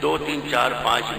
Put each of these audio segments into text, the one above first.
2, 3, 4, 5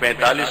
45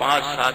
5-7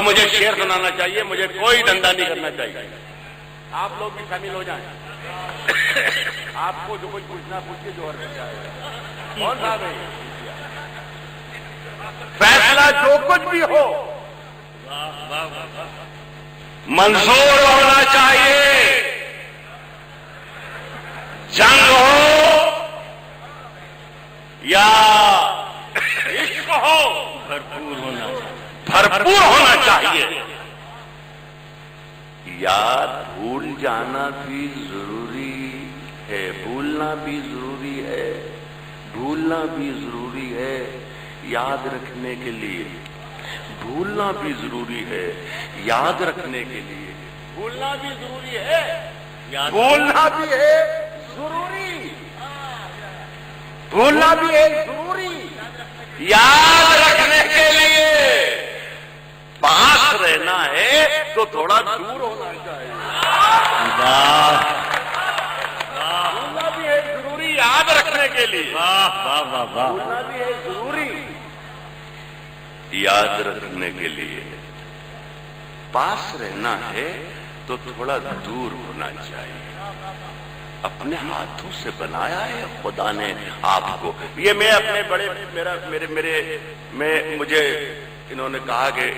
تو مجھے شعر سنانا چاہیے, مجھے کوئی دھندا نہیں کرنا چاہیے. آپ لوگ بھی شامل ہو جائیں. آپ کو جو کچھ پوچھنا پوچھیے, جو اور کون صاحب ہے, فیصلہ جو کچھ بھی ہو منظور ہونا چاہیے. جنگ ہو یا عشق ہو, بھرپور ہونا چاہیے. یاد بھول جانا بھی ضروری ہے, بھولنا بھی ضروری ہے, بھولنا بھی ضروری ہے. یاد رکھنے کے لیے بھولنا بھی ضروری ہے, یاد رکھنے کے لیے بھولنا بھی ضروری ہے, بھولنا بھی ہے ضروری, بھولنا بھی ہے ضروری. یاد رکھنے کے لیے پاس رہنا ہے تو تھوڑا دور ہونا چاہیے. بھولنا بھی ہے ضروری, یاد رکھنے کے لیے بھولنا بھی ہے ضروری, یاد رکھنے کے لیے پاس رہنا ہے تو تھوڑا دور ہونا چاہیے. اپنے ہاتھوں سے بنایا ہے خدا نے آپ کو. یہ میں اپنے بڑے مجھے انہوں نے کہا کہ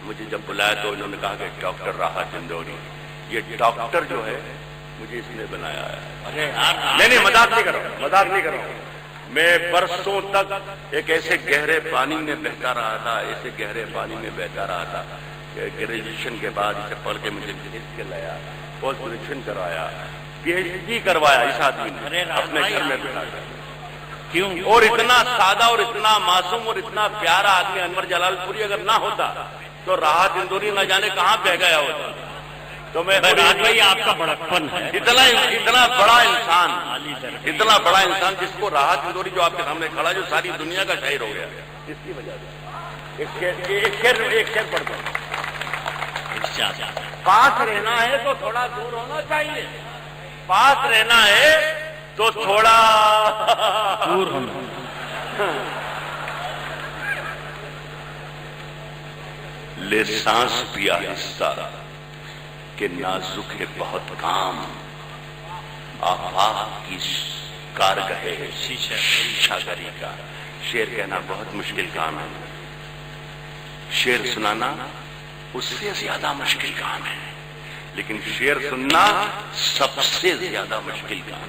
مجھے جب بلایا تو انہوں نے کہا کہ ڈاکٹر راحت اندوری, یہ ڈاکٹر جو ہے مجھے اس نے بنایا ہے. نہیں مذاق نہیں کر رہا ہوں, مذاق نہیں کر رہا ہوں. میں برسوں تک ایک ایسے گہرے پانی میں بہتا رہا تھا, ایسے گہرے پانی میں بہتا رہا تھا کہ گریجویشن کے بعد اسے پڑھ کے مجھے کھینچ کے لایا, پوسٹ گریجویشن کروایا, پی ایچ ڈی کروایا اس آدمی نے اپنے گھر میں بٹھا کر. کیوں؟ اور اتنا سادہ اور اتنا معصوم اور اتنا پیارا آدمی انور جلال پوری اگر نہ ہوتا تو راحت اندوری نہ جانے کہاں بہ گیا ہوتا. تو میں آپ کا بڑکپن ہے. اتنا بڑا انسان, اتنا بڑا انسان جس کو راحت اندوری جو آپ کے سامنے کھڑا, جو ساری دنیا کا شاعر ہو گیا, اس کی وجہ سے ایک شعر پڑھتا ہوں. پاس رہنا ہے تو تھوڑا دور ہونا چاہیے, پاس رہنا ہے تو تھوڑا دور ہونا. لے سانس بھی آہستہ کہ نازک ہے بہت کام, آفاق کی کارگاہ ہے شیشہ گری کا. شعر کہنا بہت مشکل کام ہے, شعر سنانا اس سے زیادہ مشکل کام ہے, لیکن شعر سننا سب سے زیادہ مشکل کام.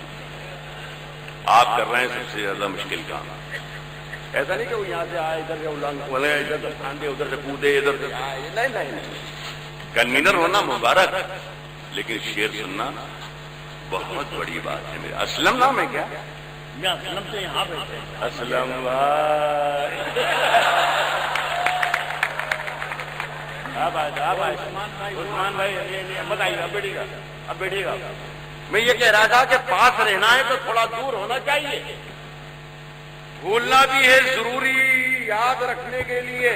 آپ کر رہے ہیں سب سے زیادہ مشکل کام. ایسا نہیں کہ وہ یہاں سے آئے, ادھر سے ادھر سے کھاندے, ادھر سے کودے, ادھر سے نہیں. کنوینر ہونا مبارک, لیکن شعر سننا بہت بڑی بات ہے. میرے اسلم نام ہے کیا؟ میں اسلم سے یہاں بیٹھے. اسلم بھائی, عثمان بھائی بتائیے, اب بیٹھیے گا. میں یہ کہہ رہا تھا کہ پاس رہنا ہے تو تھوڑا دور ہونا چاہیے, بھولنا بھی ہے ضروری, یاد رکھنے کے لیے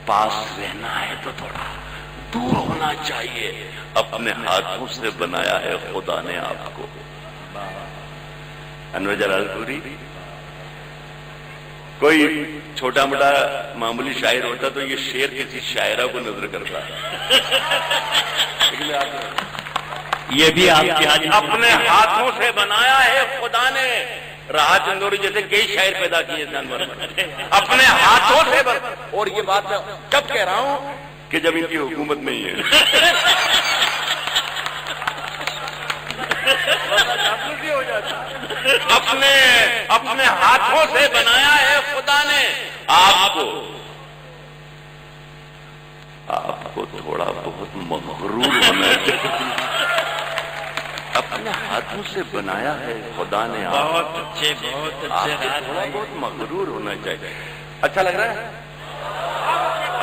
پاس رہنا ہے تو تھوڑا دور ہونا چاہیے. اپنے ہاتھوں سے بنایا ہے خدا نے آپ کو. انور جلال پوری کوئی چھوٹا موٹا معمولی شاعر ہوتا تو یہ شعر کسی شاعرہ کو نظر کرتا. یہ بھی آپ کی اپنے ہاتھوں سے بنایا ہے خدا نے. راحت اندوری جیسے کئی شاعر پیدا کیے جانور اپنے ہاتھوں سے اور یہ بات میں کب کہہ رہا ہوں کہ جب ان کی حکومت میں ہی ہے. اپنے ہاتھوں سے بنایا ہے خدا نے آپ کو. آپ کو تھوڑا بہت مغرور ہونا چاہیے. اپنے ہاتھوں سے بنایا ہے خدا نے. بہت اچھے, بہت اچھے. تھوڑا بہت مغرور ہونا چاہیے. اچھا لگ رہا ہے؟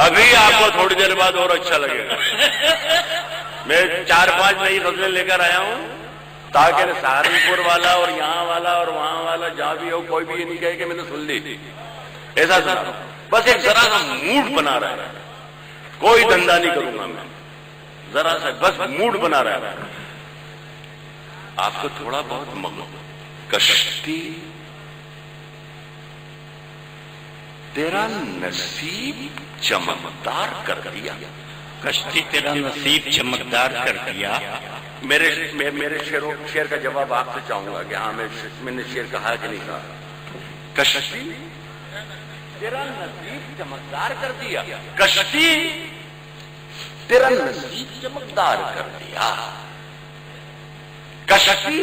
ابھی آپ کو تھوڑی دیر بعد اور اچھا لگے گا. میں 4-5 نئی غزلیں لے کر آیا ہوں تاکہ سہارنپور والا اور یہاں والا اور وہاں والا جہاں بھی ہو کوئی بھی یہ نہیں کہے کہ میں نے سن لی. ایسا سنا بس ایک ذرا سا موڈ بنا رہا ہے. کوئی دھندا نہیں کروں گا میں, ذرا سا بس موڈ بنا رہا ہے. آپ کو تھوڑا بہت کشتی تیرا نصیب چمکدار کر دیا. کشتی تیرا نصیب چمکدار کر دیا. میرے شعر کا جواب آپ سے چاہوں گا کہ ہاں میں نے شعر کہا کہ نہیں کہا. کشتی تیرا نصیب چمکدار کر دیا. کشتی تیرا نصیب چمکدار کر دیا. کشتی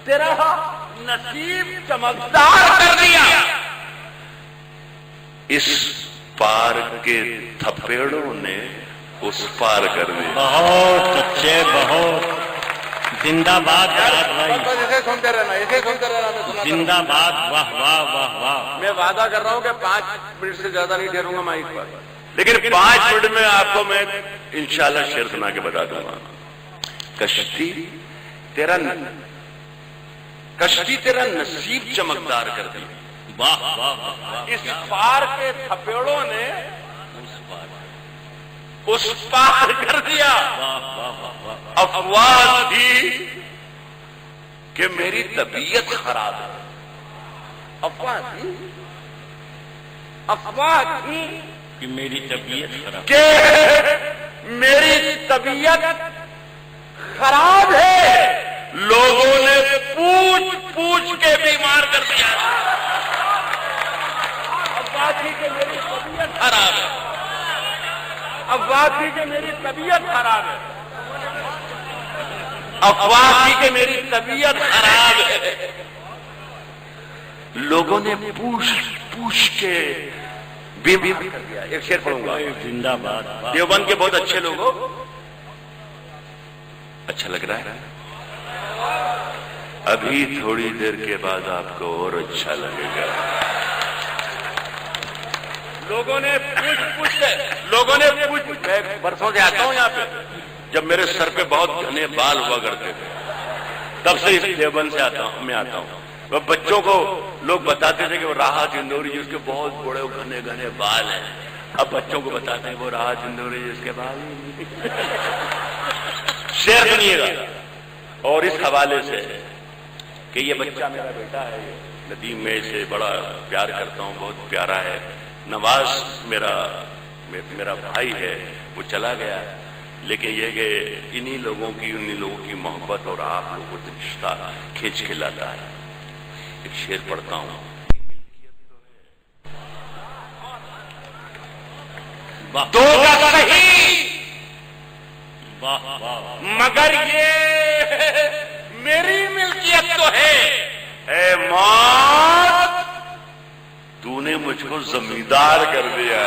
تیرا نصیب چمکدار کر دیا. اس پار کے تھپیڑوں نے اس پار کر دیا. بہت اچھے، بہت زندہ باد بھائی، سنتے رہنا. زندہ باد. واہ واہ واہ واہ. میں وعدہ کر رہا ہوں کہ 5 منٹ سے زیادہ نہیں ٹھہروں گا مائک پر، لیکن 5 منٹ میں آپ کو میں انشاءاللہ شعر سنا کے بتا دوں گا. کشتی تیرا نصیب چمکدار کر دیا. واہ واہ واہ. اس پار کے تھپیڑوں نے اس پار کر دیا. افواہ تھی کہ میری طبیعت خراب ہے. افواہ تھی کہ میری طبیعت خراب، کہ میری طبیعت خراب ہے. لوگوں نے پوچھ کے بیمار کر دیا. افواہ تھی کہ میری طبیعت خراب ہے. افواہ تھی کہ میری طبیعت خراب ہے. افواہ تھی کہ میری طبیعت خراب ہے. لوگوں نے پوچھ کے بیمار کر دیا. ایک شعر پڑھوں گا. زندہ باد. دیوبند کے بہت اچھے لوگوں، اچھا لگ رہا ہے. ابھی تھوڑی دیر کے بعد آپ کو اور اچھا لگے گا. لوگوں نے میں برسوں سے آتا ہوں یہاں پہ، جب میرے سر پہ بہت گھنے بال ہوا کرتے تھے، تب سے اس دیوبند سے آتا ہوں. وہ بچوں کو لوگ بتاتے تھے کہ وہ راحت اندوری جس کے بہت بڑے گھنے بال ہیں. اب بچوں کو بتاتے ہیں وہ راحت اندوری جس کے بال ہیں. شعر سنیے گا. اور اس حوالے سے کہ یہ بچہ میرا بیٹا ہے، ندیم، میں اسے بڑا پیار کرتا ہوں، بہت پیارا ہے. نواز میرا بھائی ہے، وہ چلا گیا، لیکن یہ کہ انہی لوگوں کی محبت اور آپ لوگوں کو رشتہ کھینچ کے لاتا ہے. ایک شعر پڑھتا ہوں. دو کا صحیح مگر یہ میری ملکیت تو ہے. اے موت تو نے مجھ کو زمیندار کر دیا.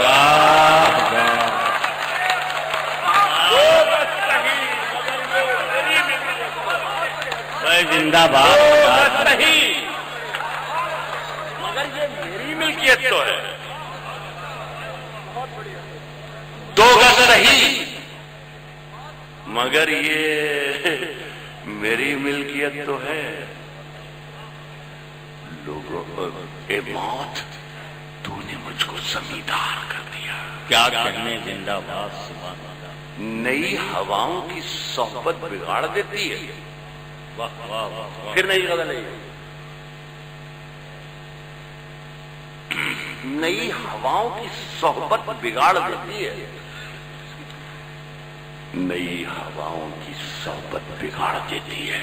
زندہ باد. نہیں مگر یہ میری ملکیت تو ہے. دو گز رہی مگر یہ میری ملکیت تو ہے. لوگوں اے موت تو نے مجھ کو زمیندار کر دیا. کیا کہنے. زندہ باد. سبحان اللہ. نئی ہواؤں کی صحبت بگاڑ دیتی ہے. واہ واہ واہ. پھر نئی غزل ہے. نئی ہواؤں کی صحبت بگاڑ دیتی ہے. نئی ہواؤں کی صحبت بگاڑ دیتی ہے.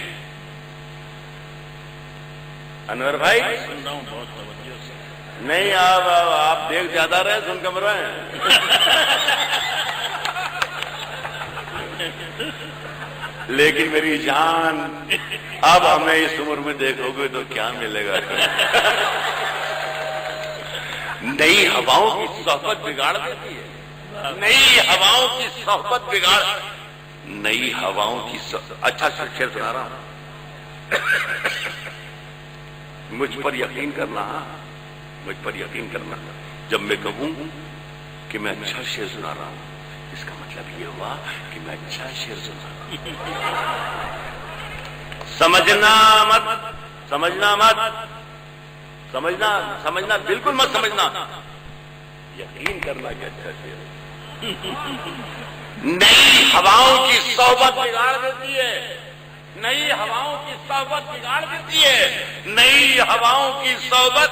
انور بھائی سن رہا ہوں بہت توجہ سے. نہیں، آپ دیکھ زیادہ رہے، سن کم رہے ہیں. لیکن میری جان، اب ہمیں اس عمر میں دیکھو گے تو کیا ملے گا. نئی ہواؤں کی صحبت بگاڑ دیتی ہے. نئی ہواؤں کی صحبت بگاڑ. نئی ہواؤں کی اچھا شعر سنا رہا ہوں. مجھ پر یقین کرنا، مجھ پر یقین کرنا. جب میں کہوں کہ میں اچھا شعر سنا رہا ہوں، اس کا مطلب یہ ہوا کہ میں اچھا شعر سنا رہا ہوں. سمجھنا بالکل مت سمجھنا. یقین کرنا کہ اچھا شعر. نئی ہواؤں کی صحبت بگاڑ دیتی ہے. نئی ہواؤں کی صحبت بگاڑ دیتی ہے. نئی ہواؤں کی صحبت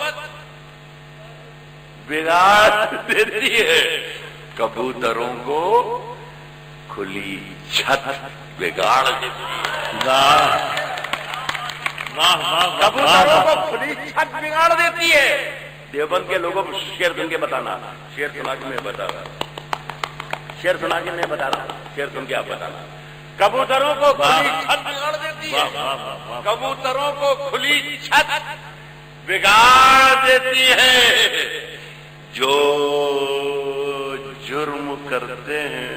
بگاڑ دیتی ہے، کبوتروں کو کھلی چھت بگاڑ دیتی ہے، کبوتروں کو کھلی چھت بگاڑ دیتی ہے۔ دیوبند کے لوگوں کو شعر سن کے بتانا، شعر سنا کے میں بتا رہا ہوں، شعر سنا کے میں بتا رہا ہوں، شعر سن کے آپ بتانا۔ کبوتروں کو کھلی چھت بگاڑ دیتی ہے، کبوتروں کو کھلی چھت بگاڑ دیتی ہے، جو جرم کرتے ہیں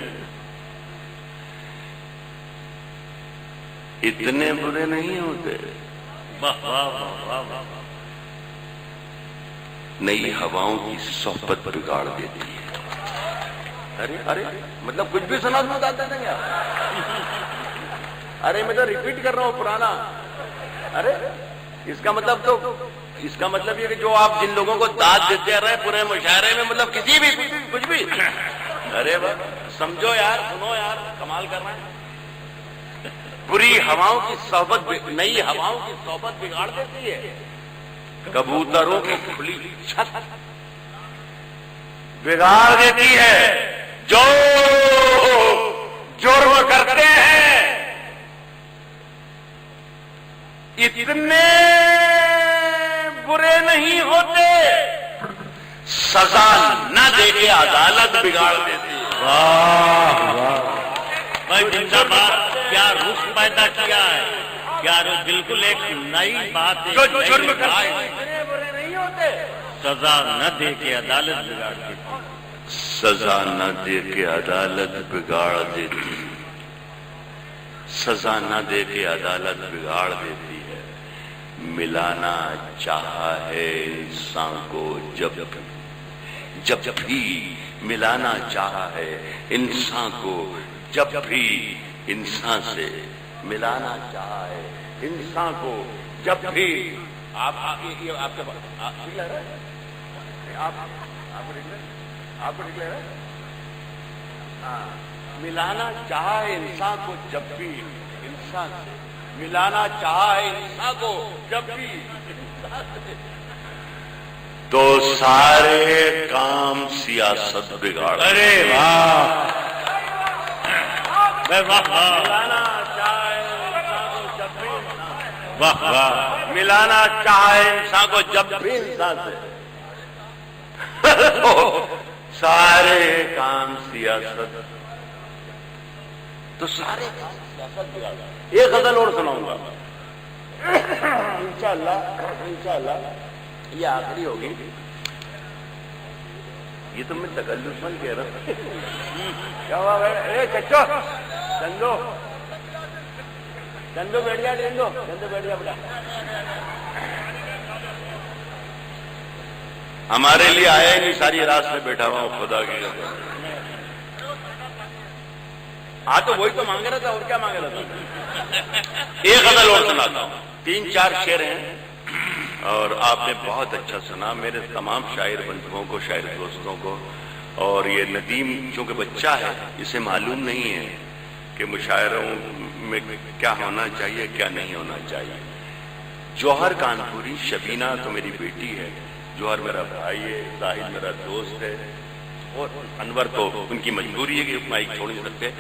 اتنے برے نہیں ہوتے، نئی ہواؤں کی صحبت بگاڑ دیتی ہے۔ ارے ارے مطلب کچھ بھی سنا بتاتے ہیں کیا؟ ارے میں تو ریپیٹ کر رہا ہوں پرانا۔ ارے اس کا مطلب یہ کہ جو آپ جن لوگوں کو داد دیتے رہے پورے مشاعرے میں، مطلب کسی بھی کچھ بھی، ارے سمجھو یار، سنو یار، کمال کر رہے ہیں۔ بری ہواؤں کی صحبت نئی ہواؤں کی صحبت بگاڑ دیتی ہے، کبوتروں کی کھلی چھت بگاڑ دیتی ہے، جو جرم کرتے ہیں اتنے برے نہیں ہوتے، سزا نہ دے کے عدالت بگاڑ دیتی ہے۔ واہ واہ بھائی زندہ باد، کیا رخ پیدا کیا ہے، کیا بالکل ایک نئی بات ہے، جو جرم کرتے ہیں اتنے برے نہیں ہوتے، سزا نہ دے کے عدالت بگاڑ دیتی ہے، سزا نہ دے کے عدالت بگاڑ دیتی ہے، سزا نہ دے کے عدالت بگاڑ دیتی ہے۔ ملانا چاہا ہے انسان کو جب بھی ملانا چاہا ہے انسان کو، جب بھی انسان سے ملانا چاہا ہے انسان کو، جب بھی آپ کے آپ کو نکلے رہے ملانا چاہا ہے انسان کو، جب بھی انسان سے ملانا چاہا ہے انسان کو، جب بھی انسان سے، تو سارے کام سیاست بگاڑ۔ ارے واہ ملانا چاہے انسان کو جب بھی واہ واہ، ملانا چاہے انسان کو جب بھی انسان سے، سارے کام سیاست، تو سارے کام سیاست بگاڑ۔ ایک غزل اور سناؤں گا انشاءاللہ یہ آخری ہوگی، یہ تو میں تکلفاً کہہ رہا ہوں۔ کیا ہوا بھائی؟ اے چچو چندو بیٹھ جا، چندو بیٹھ جا بڑا، ہمارے لیے آیا ہی نہیں، ساری رات میں بیٹھا ہوا ہوں، خدا کی قسم۔ ہاں تو وہی تو مانگ رہا تھا، اور کیا مانگ رہا تھا۔ ایک غزل اور سناتا ہوں، 3-4 شعر ہیں اور آپ نے بہت اچھا سنا، میرے تمام شاعر بندھوؤں کو، شاعر دوستوں کو۔ اور یہ ندیم چونکہ بچہ ہے، اسے معلوم نہیں ہے کہ مشاعروں میں کیا ہونا چاہیے کیا نہیں ہونا چاہیے۔ جوہر کانپوری، شبینہ تو میری بیٹی ہے، جوہر میرا بھائی ہے، زاہد میرا دوست ہے، اور انور تو ان کی مجبوری ہے کہ مائک چھوڑ نہیں سکتے۔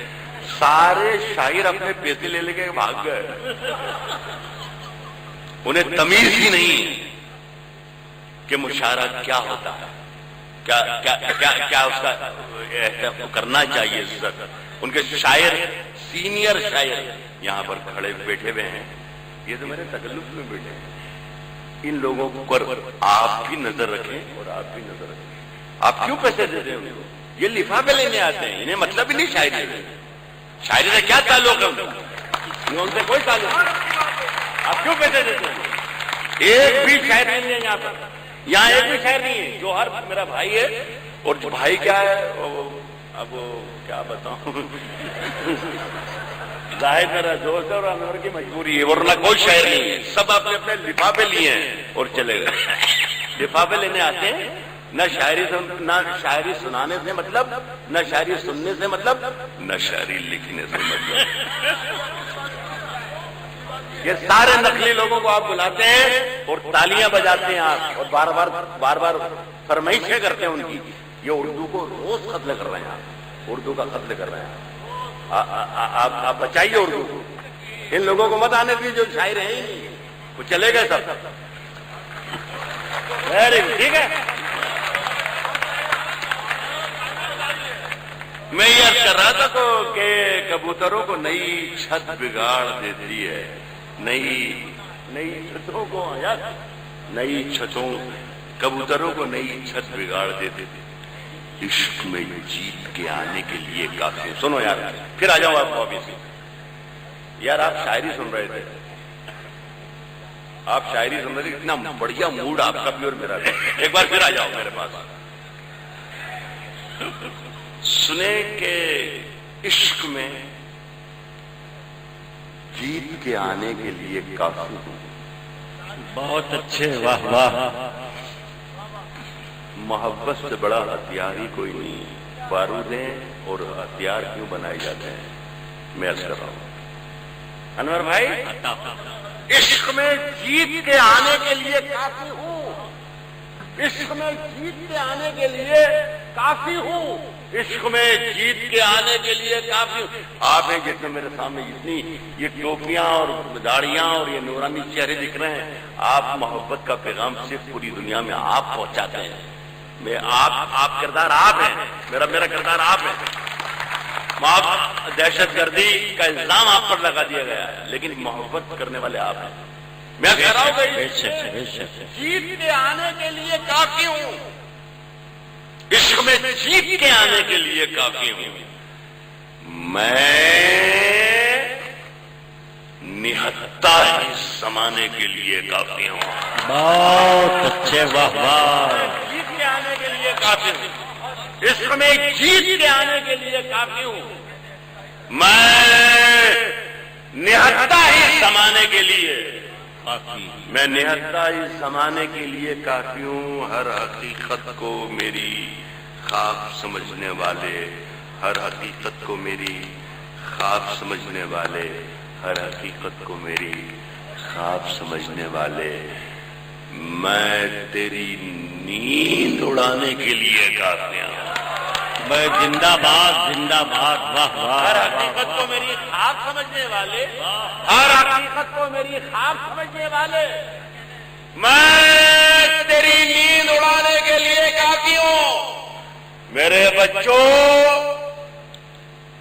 سارے شاعر اپنے پیسے لے کے بھاگ گئے، انہیں تمیز ہی نہیں ہے کہ مشاعرہ کیا ہوتا ہے، کیا اس کا کرنا چاہیے۔ ان کے شاعر، سینئر شاعر یہاں پر کھڑے بیٹھے ہوئے ہیں، یہ تو میرے تکلف میں بیٹھے ہیں۔ ان لوگوں پر آپ بھی نظر رکھیں اور آپ بھی نظر رکھیں۔ آپ کیوں پیسے دیتے ہیں ان کو؟ یہ لفافے لینے آتے ہیں، انہیں مطلب ہی نہیں شاعری ہے، شاعری سے کیا تعلق ہے ان سے کوئی تعلق نہیں۔ آپ کیوں پیسے دیتے ہیں؟ ایک بھی شاعر نہیں ہے یہاں پر، یہاں ایک بھی شاعر نہیں ہے۔ جوہر میرا بھائی ہے، اور جو بھائی کیا ہے اب کیا بتاؤں، زاہد میرا دوست ہے اور انور کی مجبوری ہے، ورنہ کوئی شاعر نہیں ہے۔ سب اپنے اپنے لفافے لیے ہیں اور چلے گئے۔ لفافے لینے آتے ہیں، نہ شاعری سنانے سے مطلب، نہ شاعری سننے سے مطلب، نہ شاعری لکھنے سے مطلب۔ یہ سارے نقلی لوگوں کو آپ بلاتے ہیں اور تالیاں بجاتے ہیں آپ، اور بار بار فرمائشیں کرتے ہیں ان کی. یہ اردو کو روز قتل کر رہے ہیں آپ, اردو کا قتل کر رہے ہیں آپ بچائیے اردو کو. ان لوگوں کو مت آنے دیجیے جو شاعر ہیں ہی نہیں, وہ چلے گئے سب. ٹھیک ہے, میں یہ عرض کر رہا تھا کہ کبوتروں کو نئی چھت بگاڑ دیتی ہے, نئی چھتوں کو, نئی چھتوں, کبوتروں کو نئی چھت بگاڑ دیتے تھے. عشق میں جیت کے آنے کے لیے کافی. سنو یار, پھر آ جاؤ آپ واپس سے. یار آپ شاعری سن رہے تھے, آپ شاعری سن رہے تھے, اتنا بڑھیا موڈ آپ کا بھی اور میرا بھی. ایک بار پھر آ جاؤ میرے پاس. سنیں کہ عشق میں جیت کے آنے کے لیے کافی ہوں. بہت اچھے, واہ واہ. محبت سے بڑا ہتھیار ہی کوئی نہیں. بارودیں اور ہتھیار کیوں بنائے جاتے ہیں, میں عرض کر رہا ہوں. انور بھائی, عشق میں جیت کے آنے کے لیے کافی ہوں. عشق میں جیت کے آنے کے لیے کافی ہوں. عشق میں جیت کے آنے کے لیے کافی ہوں. آپ ہیں جتنے میرے سامنے جتنی یہ ٹوپیاں اور داڑیاں اور یہ نورانی چہرے دکھ رہے ہیں, آپ محبت کا پیغام صرف پوری دنیا میں آپ پہنچاتے ہیں. میں آپ کردار آپ ہیں, میرا کردار آپ ہے. دہشت گردی کا الزام آپ پر لگا دیا گیا ہے, لیکن محبت کرنے والے آپ ہیں. میں کہہ رہا ہوں کہ جیت کے آنے کے لیے کافی ہوں. عشق میں جیت کے آنے کے لیے کافی ہوں. میں نہتا ہی سمانے کے لیے کافی ہوں. بہت اچھے, واہ واہ. جیت کے آنے کے لیے کافی ہوں. عشق میں جیت کے آنے کے لیے کافی ہوں. میں نہتا ہی سمانے کے لیے کافی. میں نہتا ہی سمانے کے لیے کافی ہوں. ہر حقیقت کو میری خواب سمجھنے والے, ہر حقیقت کو میری خواب سمجھنے والے, ہر حقیقت کو میری خواب سمجھنے والے. میں تیری نیند اڑانے کے لیے کافی ہوں. میں زندہ باد, زندہ باد, واہ واہ. ہر حقیقت کو میری خواب سمجھنے والے, ہر حقیقت کو میری خواب سمجھنے والے. میں تیری نیند اڑانے کے لیے کافی ہوں. میرے بچوں,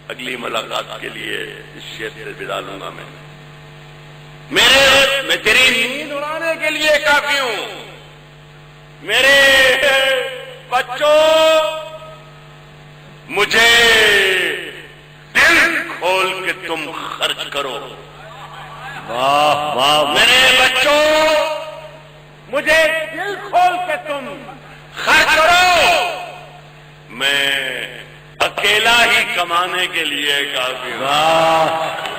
اگلی ملاقات کے لیے اس شعر سے ودا لوں گا. میں تیری نیند اڑانے کے لیے کافی ہوں. میرے بچوں, مجھے دل کھول کے تم خرچ کرو. واہ واہ. میرے بچوں, مجھے دل کھول کے تم خرچ کرو. میں اکیلا ہی کمانے کے لیے کافی ہوں. واہ